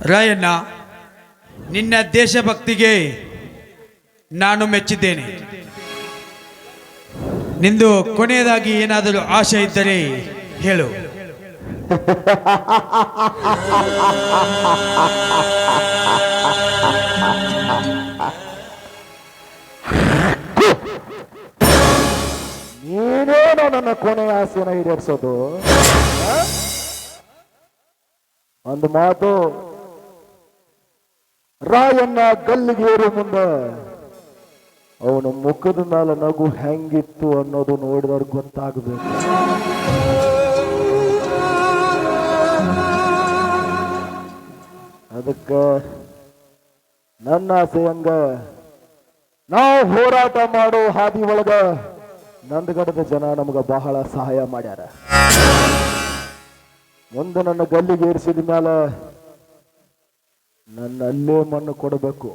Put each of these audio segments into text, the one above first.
ರಾಯಣ್ಣ, ನಿನ್ನ ದೇಶಭಕ್ತಿಗೆ ನಾನು ಮೆಚ್ಚಿದ್ದೇನೆ. ನಿಂದು ಕೊನೆಯದಾಗಿ ಏನಾದರೂ ಆಶೆ ಇದ್ದರೆ ಹೇಳು. ನೀನೇನೋ ನನ್ನ ಕೊನೆಯ ಆಸೆನ ಈಡೇರಿಸೋದು. ಒಂದು ಮಾತು, ರಾಯಣ್ಣ ಗಲ್ಲಿಗೇರು ಮುಂದೆ ಅವನ ಮುಖದ ಮೇಲೆ ನಗು ಹೆಂಗಿತ್ತು ಅನ್ನೋದು ನೋಡಿದವ್ರಿಗೆ ಗೊತ್ತಾಗಬೇಕು. ಅದಕ್ಕೆ ನನ್ನ ಆಸೆ ಹಂಗ, ನಾವು ಹೋರಾಟ ಮಾಡೋ ಹಾದಿ ಒಳಗ ನಂದಗಡದ ಜನ ನಮಗ ಬಹಳ ಸಹಾಯ ಮಾಡ್ಯಾರ. ಮುಂದೆ ನನ್ನ ಗಲ್ಲಿಗೆ ಏರಿಸಿದ ಮೇಲೆ ನನ್ನ ಅಲ್ಲೇ ಮಣ್ಣು ಕೊಡಬೇಕು.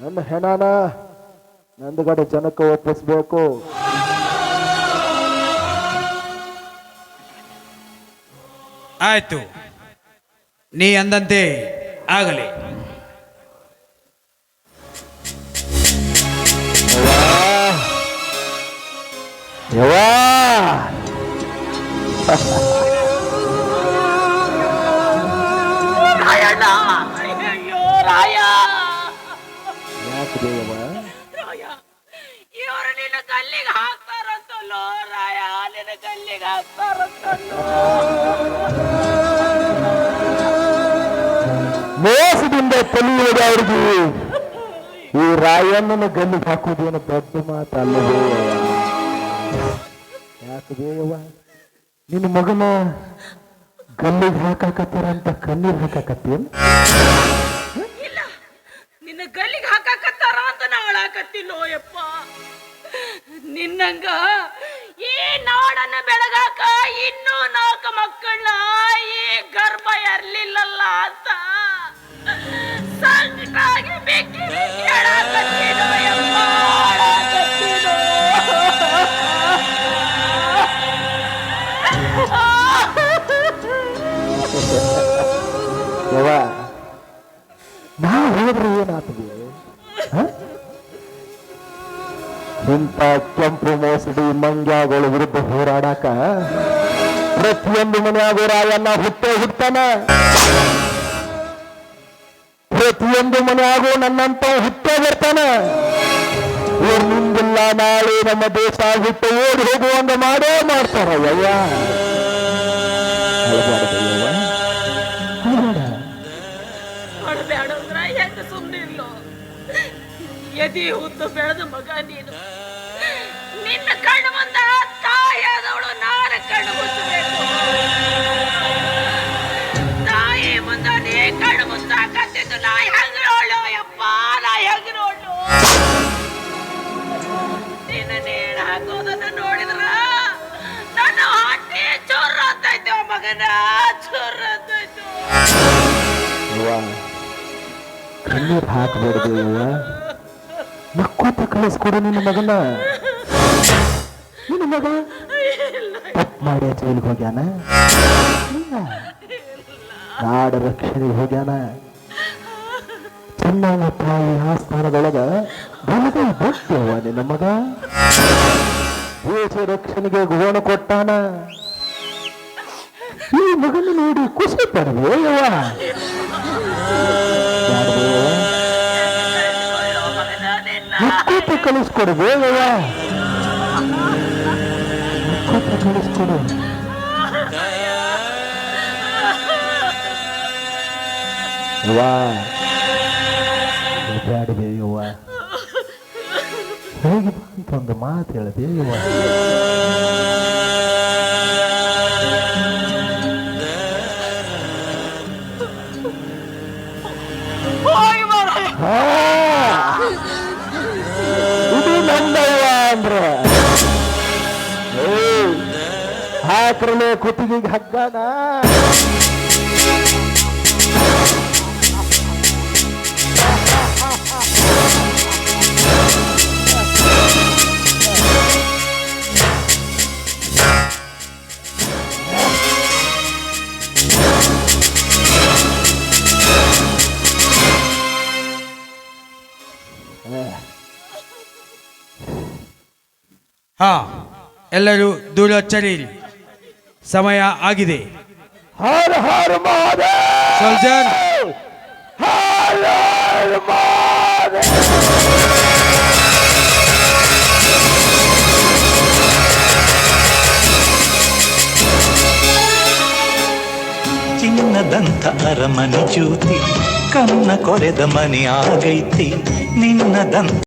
ನನ್ನ ಹೆಣನ ನಂದಗಡ ಜನಕ್ಕೆ ಒಪ್ಪಿಸ್ಬೇಕು. ಆಯ್ತು, ನೀ ಅಂದಂತೆ ಆಗಲಿ. ಇವರು ನಿನ್ನ ಕಲ್ಲಿಗೆ ಹಾಕ್ತಾರಂತಲ್ಲೋ ರಾಯ, ನಿನ್ನ ಕಲ್ಲಿಗೆ ಹಾಕ್ತಾರಂತಲ್ಲೋ. ಮೋಸದಿಂದ ತಲೆಯುವುದು ಅವ್ರಿಗೆ ಈ ರಾಯಣ್ಣನ ಗಲ್ಲಿಗೆ ಹಾಕುವುದೇನು ದೊಡ್ಡ ಮಾತಲ್ಲವೇ? ಯಾಕೆ ಬೇಯವ್ವ, ನಿನ್ನ ಮಗನ ಗಲ್ಲಿಗೆ ಹಾಕಾಕತ್ತೀರ ಅಂತ ಕಣ್ಣೀರ್ ಹಾಕಾಕತ್ತೀನ್? ಇಲ್ಲ, ನಿನ್ನ ಗಲ್ಲಿಗೆ ಹಾಕಾಕತ್ತಾರ ಅಂತ ನಾ ಅಳಾಕತ್ತಿಲ್ಲೋ ಯಪ್ಪ. ನಿನ್ನಂಗ ಈ ನಾಡನ್ನ ಬೆಳಗಾಕ ಇನ್ನೂ 4 ಮಕ್ಕಳನ್ನ ಈ ಗರ್ಭ ಇರ್ಲಿಲ್ಲಲ್ಲ ಅಂತ ಸಂಕಟಾಗಿ ಬೆಕ್ಕಿ ಬೆಕ್ಕಿ ಅಳಾಕತ್ತೀನೋ ಯಪ್ಪ, ಅಳಾಕತ್ತೀನೋ. ಯವ್ವ, ನಾವು ಹೋದ್ರೆ ಏನಾಗ್ತದೆ? ಇಂಥ ಕೆಂಪು ಮೋಸಡಿ ಮಂಗ್ಯಾಗಳ ವಿರುದ್ಧ ಹೋರಾಡಾಕ ಪ್ರತಿಯೊಂದು ಮನೆಯಾಗೂ ರಾಯಣ್ಣ ಹುಟ್ಟಾನ. ಪ್ರತಿಯೊಂದು ಮನೆಯಾಗೂ ನನ್ನಂತ ಹುಟ್ಟೇ ಬರ್ತಾನ. ನಿಂದಿಲ್ಲ ನಾಳೆ ನಮ್ಮ ದೇಶ ಬಿಟ್ಟು ಓಡಿ ಹೋಗುವಂಗ ಮಾಡೇ ಮಾಡ್ತಾರ. ಯವ್ವ, ಹೊಡೆದಾಡೋದ್ರ ಹೆಂಗ ಸುಮ್ಮನೆ ಇಲ್ಲೋ? ಎದಿ ಉದ್ದು ಬೆಳೆದ ಮಗ ನೀನು. ನಿನ್ನ ಕಣ್ಣು ಮುಂದ ತಾಯಿಯಾದವಳು ನಾನು ಕಣ್ಣು ಮುಚ್ಚಬೇಕು. ತಾಯಿ ಮುಂದ ನೀ ಕಣ್ಣು ಮುಚ್ಚಾಕತ್ತಿದ್ದು ನಾ ಹೆಂಗ ನೋಡು ಯಪ್ಪ, ನಾ ಹೆಂಗ ನೋಡು? ನಿನ್ನ ನೇಣು ಹಾಕೋದನ್ನ ನೋಡಿದ್ರ ನನ್ನ ಹೊಟ್ಟೆ ಚೂರ್ ಅಂತೈತೆ ಮಗನ, ಚೂರ್ ಅಂತೈತು. ಕಣ್ಣೀರ್ ಹಾಕಬಾರ್ದು ಯವ್ವ, ನಕ್ಕೋತ ಕಳಿಸ್ಕೊಡು ನಿನ್ನ ಮಗನ. ನಿನ್ನ ಮಗ ತಪ್ಪು ಮಾಡಿ ಜೈಲಿಗೆ ಹೋಗ್ಯಾನ, ನಾಡ ರಕ್ಷಣೆಗೆ ಹೋಗ್ಯಾನ. ಚೆನ್ನಮ್ಮ ತಾಯಿ ಆಸ್ಥಾನದೊಳಗ ಬಲಗೈ ಬರ್ತೇವ ನಿನ್ನ ಮಗ. ದೇಶ ರಕ್ಷಣೆಗೆ ಗೋಣ ಕೊಟ್ಟಾನ. ಈ ಮಗನ ನೋಡಿ ಖುಷಿ ಪಡ್ವೆ ಯವ್ವ. ಮುಕ್ಕೋತ ಕಳಿಸ್ಕೊಡ್ಬೇ ಯವ್ವ, ಮುಕ್ಕೋತ ಕಳಿಸ್ಕೊಡು. ಯವ್ವ, ಬ್ಯಾಡ್ಬೇ ಯವ್ವ, ಹೋಗಿ ಬಂತ ಒಂದು ಮಾತು ಹೇಳ್ಬೇ ಯವ್ವ. ಇದು ನಂದವ್ವ ಅಂದ್ರ ಹಾಕ್ರಲೆ ಕುತ್ತಿಗೆಗೆ ಹಗ್ಗಾನ. ಎಲ್ಲರೂ ದೂರ ಚರೀರಿ, ಸಮಯ ಆಗಿದೆ. ಹರ ಹರ ಮಹಾದೇವ್. ಸೋಲ್ಜರ್, ಹರ ಹರ ಮಹಾದೇವ್. ಚಿನ್ನದಂಥ ಅರಮನೆ ಜ್ಯೋತಿ ಕನ್ನ ಕೊರೆದ ಮನೆ ಆಗೈತಿ ನಿನ್ನದಂತ